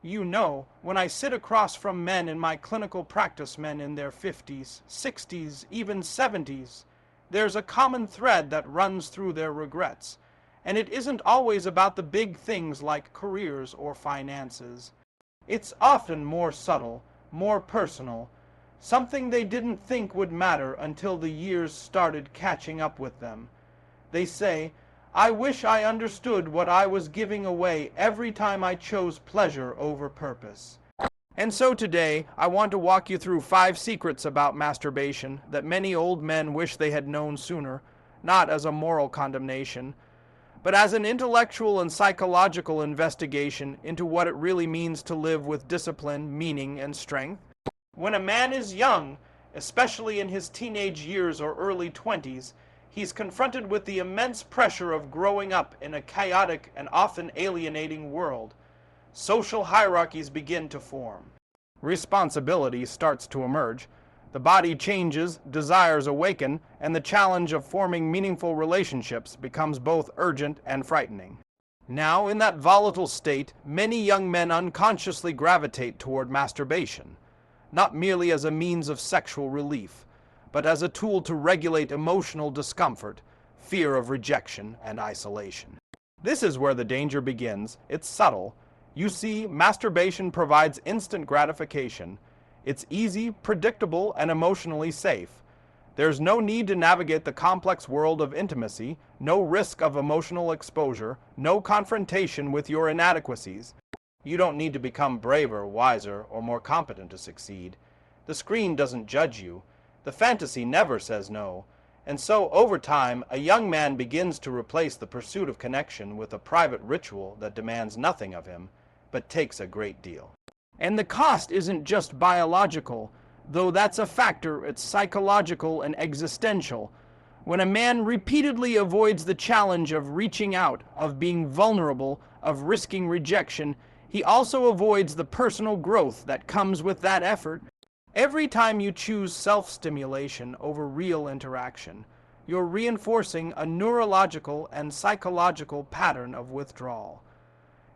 When I sit across from men in my clinical practice, men in their 50s, 60s, even 70s, there's a common thread that runs through their regrets. And it isn't always about the big things like careers or finances. It's often more subtle, more personal, something they didn't think would matter until the years started catching up with them. They say, "I wish I understood what I was giving away every time I chose pleasure over purpose." And so today, I want to walk you through 5 secrets about masturbation that many old men wish they had known sooner, not as a moral condemnation, but as an intellectual and psychological investigation into what it really means to live with discipline, meaning, and strength. When a man is young, especially in his teenage years or early 20s, he's confronted with the immense pressure of growing up in a chaotic and often alienating world. Social hierarchies begin to form. Responsibility starts to emerge. The body changes, desires awaken, and the challenge of forming meaningful relationships becomes both urgent and frightening. Now, in that volatile state, many young men unconsciously gravitate toward masturbation, not merely as a means of sexual relief, but as a tool to regulate emotional discomfort, fear of rejection, and isolation. This is where the danger begins. It's subtle. You see, masturbation provides instant gratification. It's easy, predictable, and emotionally safe. There's no need to navigate the complex world of intimacy, no risk of emotional exposure, no confrontation with your inadequacies. You don't need to become braver, wiser, or more competent to succeed. The screen doesn't judge you. The fantasy never says no. And so, over time, a young man begins to replace the pursuit of connection with a private ritual that demands nothing of him, but takes a great deal. And the cost isn't just biological, though that's a factor. It's psychological and existential. When a man repeatedly avoids the challenge of reaching out, of being vulnerable, of risking rejection, he also avoids the personal growth that comes with that effort. Every time you choose self-stimulation over real interaction, you're reinforcing a neurological and psychological pattern of withdrawal.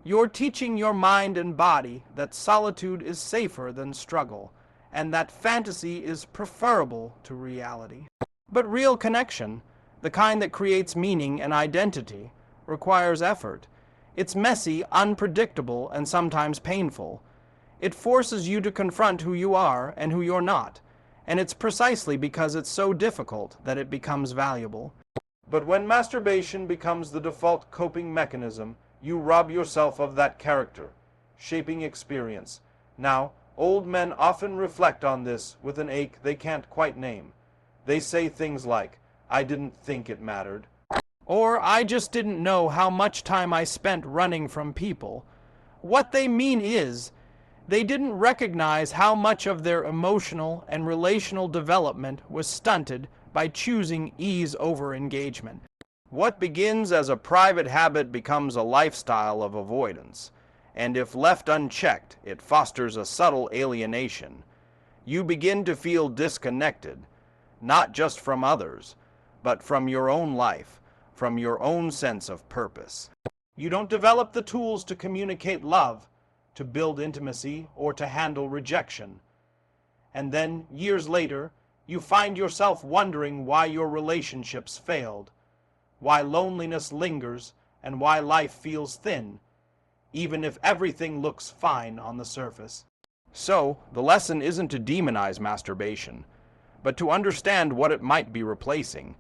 You're teaching your mind and body that solitude is safer than struggle, and that fantasy is preferable to reality. But real connection, the kind that creates meaning and identity, requires effort. It's messy, unpredictable, and sometimes painful. It forces you to confront who you are and who you're not, and it's precisely because it's so difficult that it becomes valuable. But when masturbation becomes the default coping mechanism, you rob yourself of that character, shaping experience. Now, old men often reflect on this with an ache they can't quite name. They say things like, "I didn't think it mattered," or "I just didn't know how much time I spent running from people." What they mean is, they didn't recognize how much of their emotional and relational development was stunted by choosing ease over engagement. What begins as a private habit becomes a lifestyle of avoidance, and if left unchecked, it fosters a subtle alienation. You begin to feel disconnected, not just from others, but from your own life, from your own sense of purpose. You don't develop the tools to communicate love, to build intimacy, or to handle rejection. And then, years later, you find yourself wondering why your relationships failed, why loneliness lingers, and why life feels thin, even if everything looks fine on the surface. So, the lesson isn't to demonize masturbation, but to understand what it might be replacing.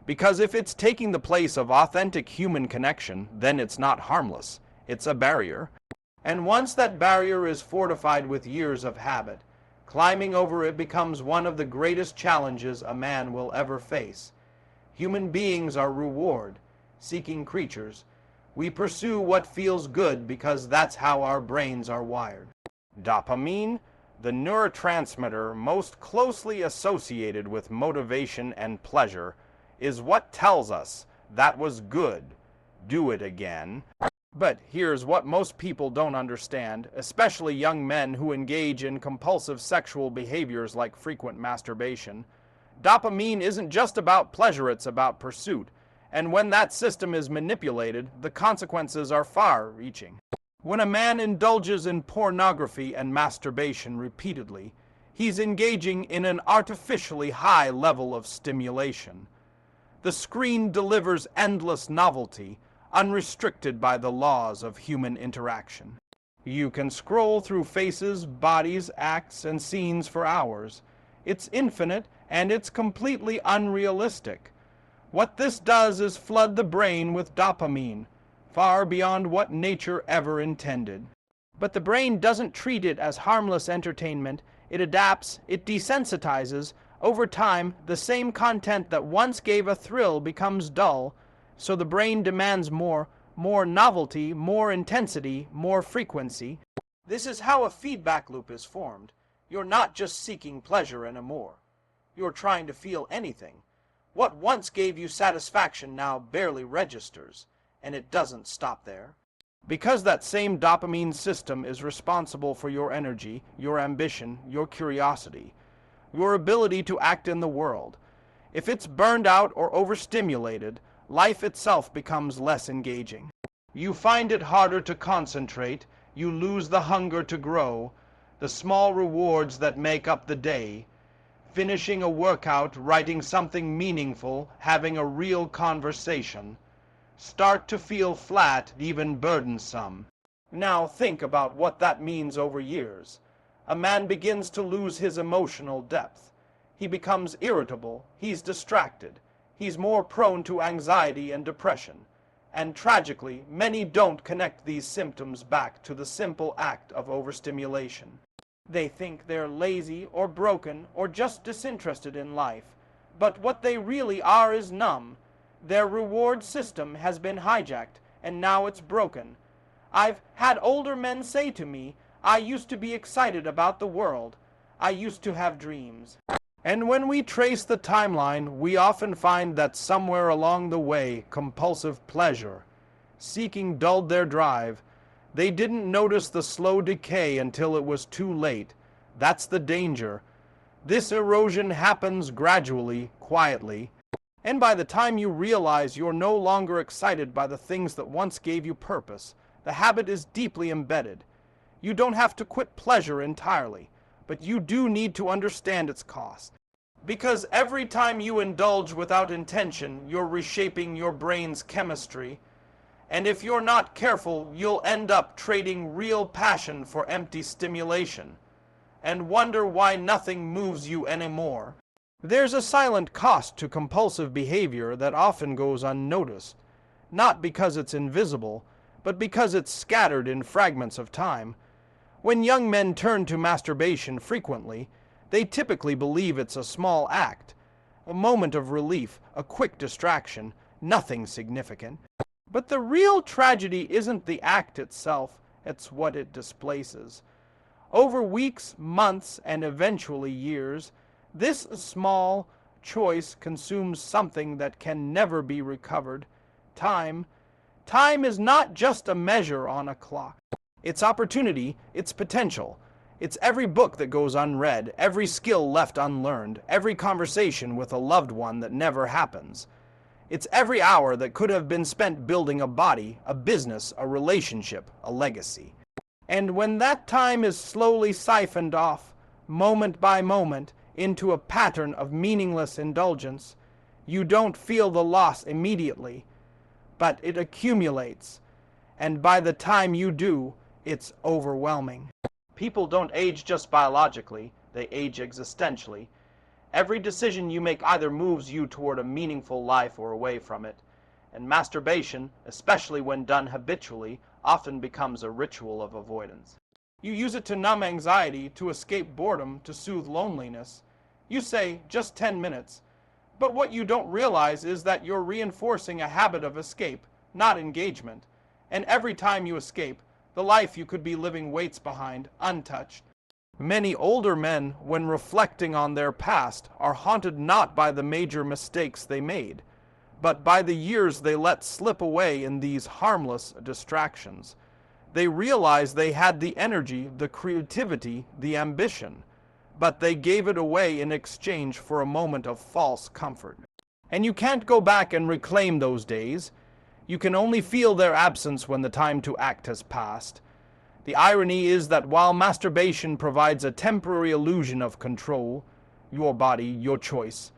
Because if it's taking the place of authentic human connection, then it's not harmless. It's a barrier. And once that barrier is fortified with years of habit, climbing over it becomes one of the greatest challenges a man will ever face. Human beings are reward-seeking creatures. We pursue what feels good because that's how our brains are wired. Dopamine, the neurotransmitter most closely associated with motivation and pleasure, is what tells us that was good. Do it again. But here's what most people don't understand, especially young men who engage in compulsive sexual behaviors like frequent masturbation. Dopamine isn't just about pleasure, it's about pursuit. And when that system is manipulated, the consequences are far-reaching. When a man indulges in pornography and masturbation repeatedly, he's engaging in an artificially high level of stimulation. The screen delivers endless novelty, unrestricted by the laws of human interaction. You can scroll through faces, bodies, acts, and scenes for hours. It's infinite, and it's completely unrealistic. What this does is flood the brain with dopamine, far beyond what nature ever intended. But the brain doesn't treat it as harmless entertainment. It adapts, it desensitizes. Over time, the same content that once gave a thrill becomes dull, so the brain demands more novelty, more intensity, more frequency. This is how a feedback loop is formed. You're not just seeking pleasure anymore. You're trying to feel anything. What once gave you satisfaction now barely registers, and it doesn't stop there. Because that same dopamine system is responsible for your energy, your ambition, your curiosity, your ability to act in the world. If it's burned out or overstimulated, life itself becomes less engaging. You find it harder to concentrate, you lose the hunger to grow, the small rewards that make up the day, finishing a workout, writing something meaningful, having a real conversation, start to feel flat, even burdensome. Now think about what that means over years. A man begins to lose his emotional depth. He becomes irritable, he's distracted, he's more prone to anxiety and depression. And tragically, many don't connect these symptoms back to the simple act of overstimulation. They think they're lazy or broken or just disinterested in life. But what they really are is numb. Their reward system has been hijacked, and now it's broken. I've had older men say to me, I used to be excited about the world. I used to have dreams. And when we trace the timeline, we often find that somewhere along the way, compulsive pleasure, seeking dulled their drive. They didn't notice the slow decay until it was too late. That's the danger. This erosion happens gradually, quietly, and by the time you realize you're no longer excited by the things that once gave you purpose, the habit is deeply embedded. You don't have to quit pleasure entirely, but you do need to understand its cost. Because every time you indulge without intention, you're reshaping your brain's chemistry, and if you're not careful, you'll end up trading real passion for empty stimulation, and wonder why nothing moves you anymore. There's a silent cost to compulsive behavior that often goes unnoticed, not because it's invisible, but because it's scattered in fragments of time. When young men turn to masturbation frequently, they typically believe it's a small act, a moment of relief, a quick distraction, nothing significant. But the real tragedy isn't the act itself, it's what it displaces. Over weeks, months, and eventually years, this small choice consumes something that can never be recovered. Time. Time is not just a measure on a clock. It's opportunity, it's potential. It's every book that goes unread, every skill left unlearned, every conversation with a loved one that never happens. It's every hour that could have been spent building a body, a business, a relationship, a legacy. And when that time is slowly siphoned off, moment by moment, into a pattern of meaningless indulgence, you don't feel the loss immediately, but it accumulates, and by the time you do, it's overwhelming. People don't age just biologically, they age existentially. Every decision you make either moves you toward a meaningful life or away from it, and masturbation, especially when done habitually, often becomes a ritual of avoidance. You use it to numb anxiety, to escape boredom, to soothe loneliness. You say, just 10 minutes. But what you don't realize is that you're reinforcing a habit of escape, not engagement. And every time you escape, the life you could be living waits behind, untouched. Many older men, when reflecting on their past, are haunted not by the major mistakes they made, but by the years they let slip away in these harmless distractions. They realize they had the energy, the creativity, the ambition, but they gave it away in exchange for a moment of false comfort. And you can't go back and reclaim those days. You can only feel their absence when the time to act has passed. The irony is that while masturbation provides a temporary illusion of control, your body, your choice,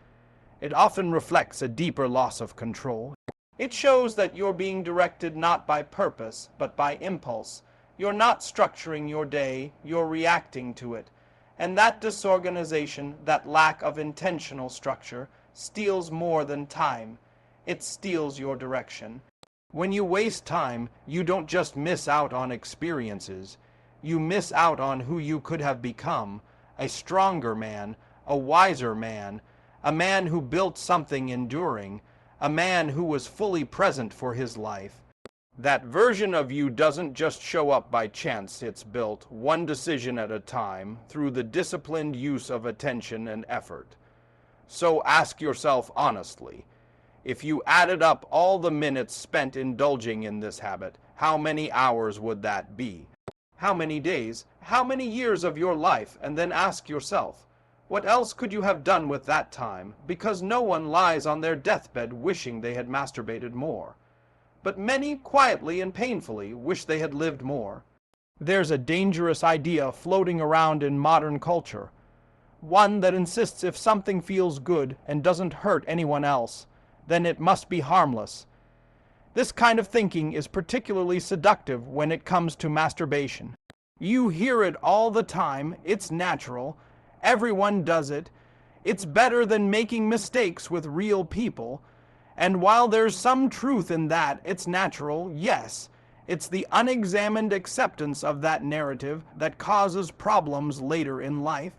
it often reflects a deeper loss of control. It shows that you're being directed not by purpose, but by impulse. You're not structuring your day, you're reacting to it. And that disorganization, that lack of intentional structure, steals more than time. It steals your direction. When you waste time, you don't just miss out on experiences. You miss out on who you could have become, a stronger man, a wiser man, a man who built something enduring, a man who was fully present for his life. That version of you doesn't just show up by chance. It's built, one decision at a time, through the disciplined use of attention and effort. So ask yourself honestly, if you added up all the minutes spent indulging in this habit, how many hours would that be? How many days? How many years of your life? And then ask yourself, what else could you have done with that time? Because no one lies on their deathbed wishing they had masturbated more. But many quietly and painfully wish they had lived more. There's a dangerous idea floating around in modern culture, one that insists if something feels good and doesn't hurt anyone else, then it must be harmless. This kind of thinking is particularly seductive when it comes to masturbation. You hear it all the time, it's natural, everyone does it, it's better than making mistakes with real people, and while there's some truth in that, it's natural, yes, it's the unexamined acceptance of that narrative that causes problems later in life.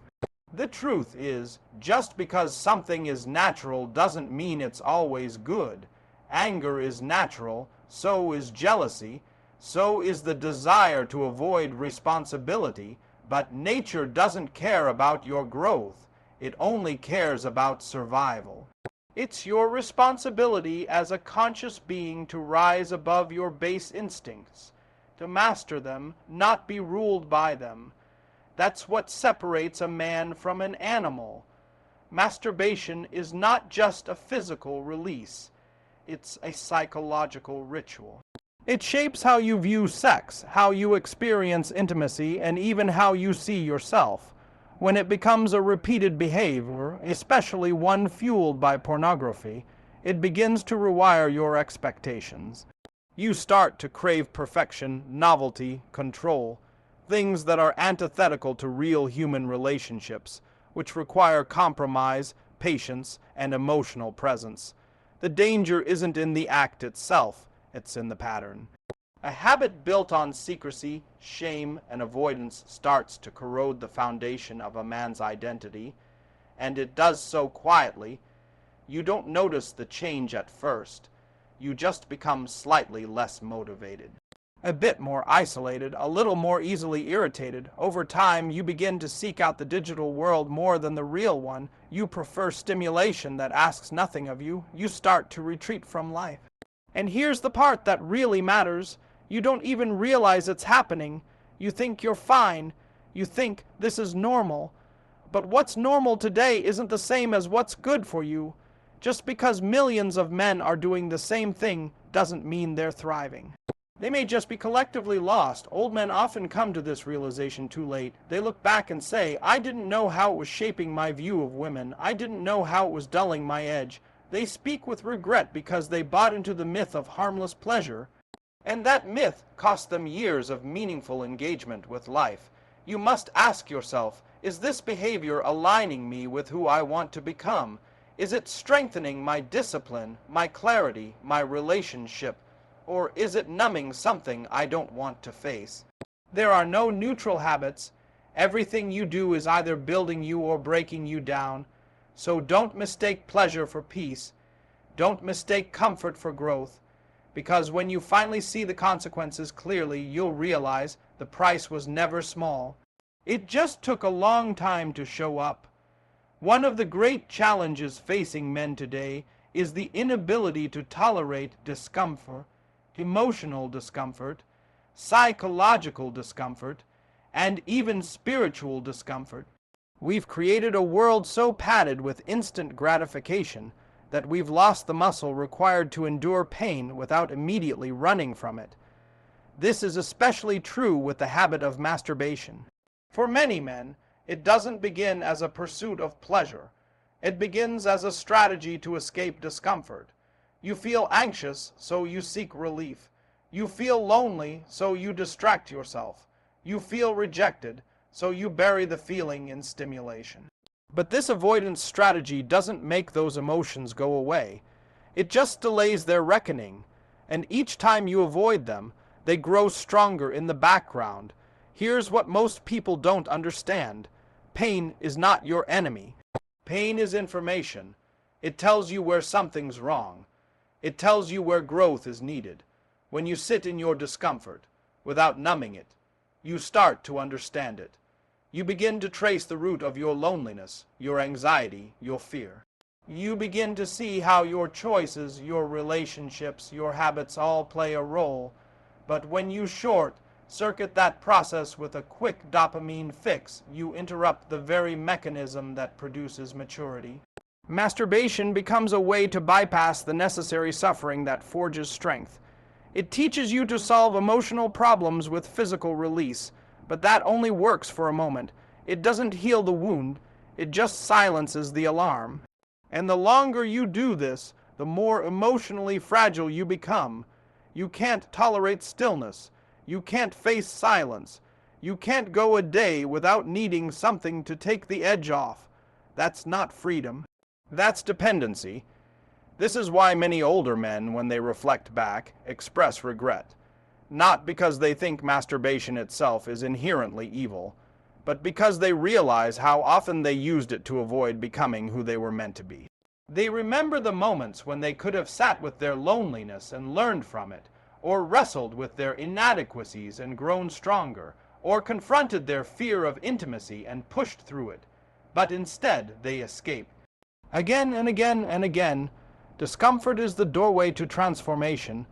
The truth is, just because something is natural doesn't mean it's always good. Anger is natural, so is jealousy, so is the desire to avoid responsibility, but nature doesn't care about your growth. It only cares about survival. It's your responsibility as a conscious being to rise above your base instincts, to master them, not be ruled by them. That's what separates a man from an animal. Masturbation is not just a physical release. It's a psychological ritual. It shapes how you view sex, how you experience intimacy, and even how you see yourself. When it becomes a repeated behavior, especially one fueled by pornography, it begins to rewire your expectations. You start to crave perfection, novelty, control, things that are antithetical to real human relationships, which require compromise, patience, and emotional presence. The danger isn't in the act itself, it's in the pattern. A habit built on secrecy, shame, and avoidance starts to corrode the foundation of a man's identity, and it does so quietly. You don't notice the change at first. You just become slightly less motivated. A bit more isolated, a little more easily irritated. Over time, you begin to seek out the digital world more than the real one. You prefer stimulation that asks nothing of you. You start to retreat from life. And here's the part that really matters. You don't even realize it's happening. You think you're fine. You think this is normal. But what's normal today isn't the same as what's good for you. Just because millions of men are doing the same thing doesn't mean they're thriving. They may just be collectively lost. Old men often come to this realization too late. They look back and say, I didn't know how it was shaping my view of women. I didn't know how it was dulling my edge. They speak with regret because they bought into the myth of harmless pleasure. And that myth cost them years of meaningful engagement with life. You must ask yourself, is this behavior aligning me with who I want to become? Is it strengthening my discipline, my clarity, my relationship? Or is it numbing something I don't want to face? There are no neutral habits. Everything you do is either building you or breaking you down. So don't mistake pleasure for peace. Don't mistake comfort for growth. Because when you finally see the consequences clearly, you'll realize the price was never small. It just took a long time to show up. One of the great challenges facing men today is the inability to tolerate discomfort, emotional discomfort, psychological discomfort, and even spiritual discomfort. We've created a world so padded with instant gratification that we've lost the muscle required to endure pain without immediately running from it. This is especially true with the habit of masturbation. For many men, it doesn't begin as a pursuit of pleasure. It begins as a strategy to escape discomfort. You feel anxious, so you seek relief. You feel lonely, so you distract yourself. You feel rejected, so you bury the feeling in stimulation. But this avoidance strategy doesn't make those emotions go away. It just delays their reckoning, and each time you avoid them, they grow stronger in the background. Here's what most people don't understand. Pain is not your enemy. Pain is information. It tells you where something's wrong. It tells you where growth is needed. When you sit in your discomfort, without numbing it, you start to understand it. You begin to trace the root of your loneliness, your anxiety, your fear. You begin to see how your choices, your relationships, your habits all play a role. But when you short-circuit that process with a quick dopamine fix, you interrupt the very mechanism that produces maturity. Masturbation becomes a way to bypass the necessary suffering that forges strength. It teaches you to solve emotional problems with physical release, but that only works for a moment. It doesn't heal the wound, it just silences the alarm. And the longer you do this, the more emotionally fragile you become. You can't tolerate stillness. You can't face silence. You can't go a day without needing something to take the edge off. That's not freedom. That's dependency. This is why many older men, when they reflect back, express regret. Not because they think masturbation itself is inherently evil, but because they realize how often they used it to avoid becoming who they were meant to be. They remember the moments when they could have sat with their loneliness and learned from it, or wrestled with their inadequacies and grown stronger, or confronted their fear of intimacy and pushed through it. But instead, they escape. Again and again and again, discomfort is the doorway to transformation.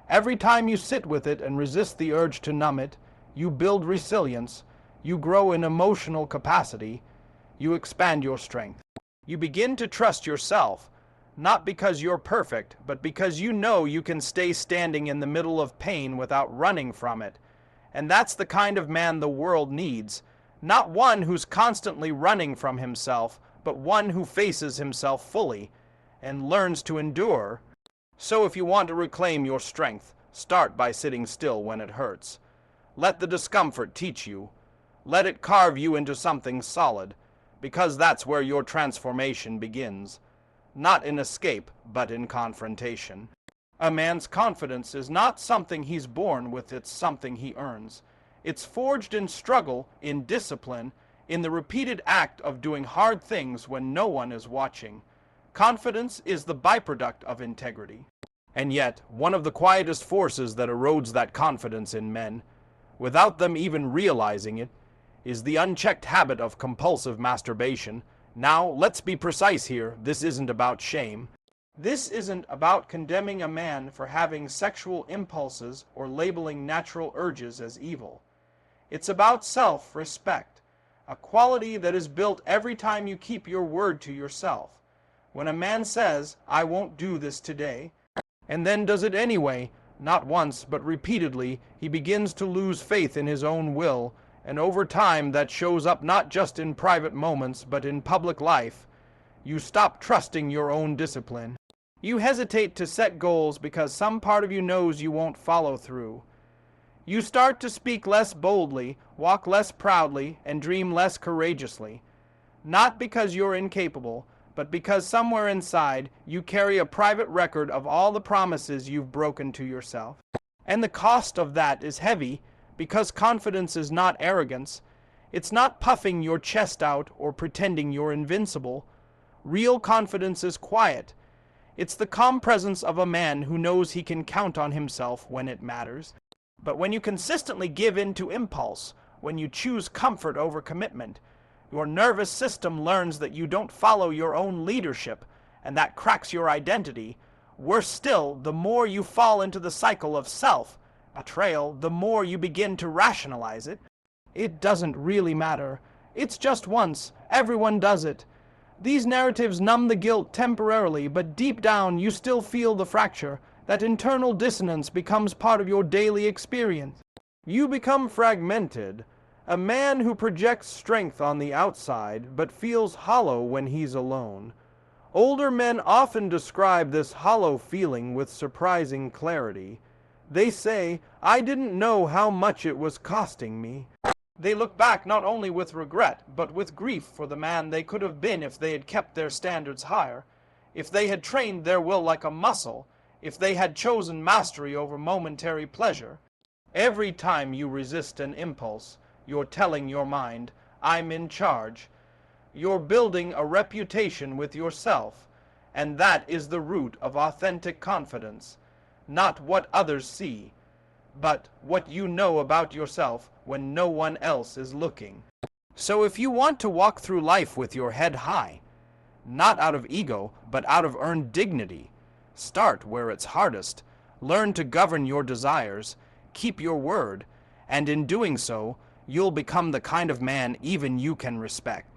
Every time you sit with it and resist the urge to numb it, you build resilience, you grow in emotional capacity, you expand your strength. You begin to trust yourself, not because you're perfect, but because you know you can stay standing in the middle of pain without running from it. And that's the kind of man the world needs, not one who's constantly running from himself, but one who faces himself fully and learns to endure. So if you want to reclaim your strength, start by sitting still when it hurts. Let the discomfort teach you. Let it carve you into something solid, because that's where your transformation begins. Not in escape, but in confrontation. A man's confidence is not something he's born with, it's something he earns. It's forged in struggle, in discipline, in the repeated act of doing hard things when no one is watching. Confidence is the byproduct of integrity. And yet, one of the quietest forces that erodes that confidence in men, without them even realizing it, is the unchecked habit of compulsive masturbation. Now, let's be precise here, this isn't about shame. This isn't about condemning a man for having sexual impulses or labeling natural urges as evil. It's about self-respect, a quality that is built every time you keep your word to yourself. When a man says, "I won't do this today," and then does it anyway, not once but repeatedly, he begins to lose faith in his own will, and over time that shows up not just in private moments but in public life. You stop trusting your own discipline. You hesitate to set goals because some part of you knows you won't follow through. You start to speak less boldly, walk less proudly, and dream less courageously. Not because you're incapable, but because somewhere inside you carry a private record of all the promises you've broken to yourself. And the cost of that is heavy, because confidence is not arrogance. It's not puffing your chest out or pretending you're invincible. Real confidence is quiet. It's the calm presence of a man who knows he can count on himself when it matters. But when you consistently give in to impulse, when you choose comfort over commitment, your nervous system learns that you don't follow your own leadership, and that cracks your identity. Worse still, the more you fall into the cycle of self-betrayal, the more you begin to rationalize it. It doesn't really matter. It's just once. Everyone does it. These narratives numb the guilt temporarily, but deep down you still feel the fracture. That internal dissonance becomes part of your daily experience. You become fragmented, a man who projects strength on the outside but feels hollow when he's alone. Older men often describe this hollow feeling with surprising clarity. They say, "I didn't know how much it was costing me." They look back not only with regret, but with grief for the man they could have been if they had kept their standards higher, if they had trained their will like a muscle, if they had chosen mastery over momentary pleasure. Every time you resist an impulse, you're telling your mind, "I'm in charge." You're building a reputation with yourself, and that is the root of authentic confidence. Not what others see, but what you know about yourself when no one else is looking. So if you want to walk through life with your head high, not out of ego, but out of earned dignity, start where it's hardest. Learn to govern your desires, keep your word, and in doing so, you'll become the kind of man even you can respect.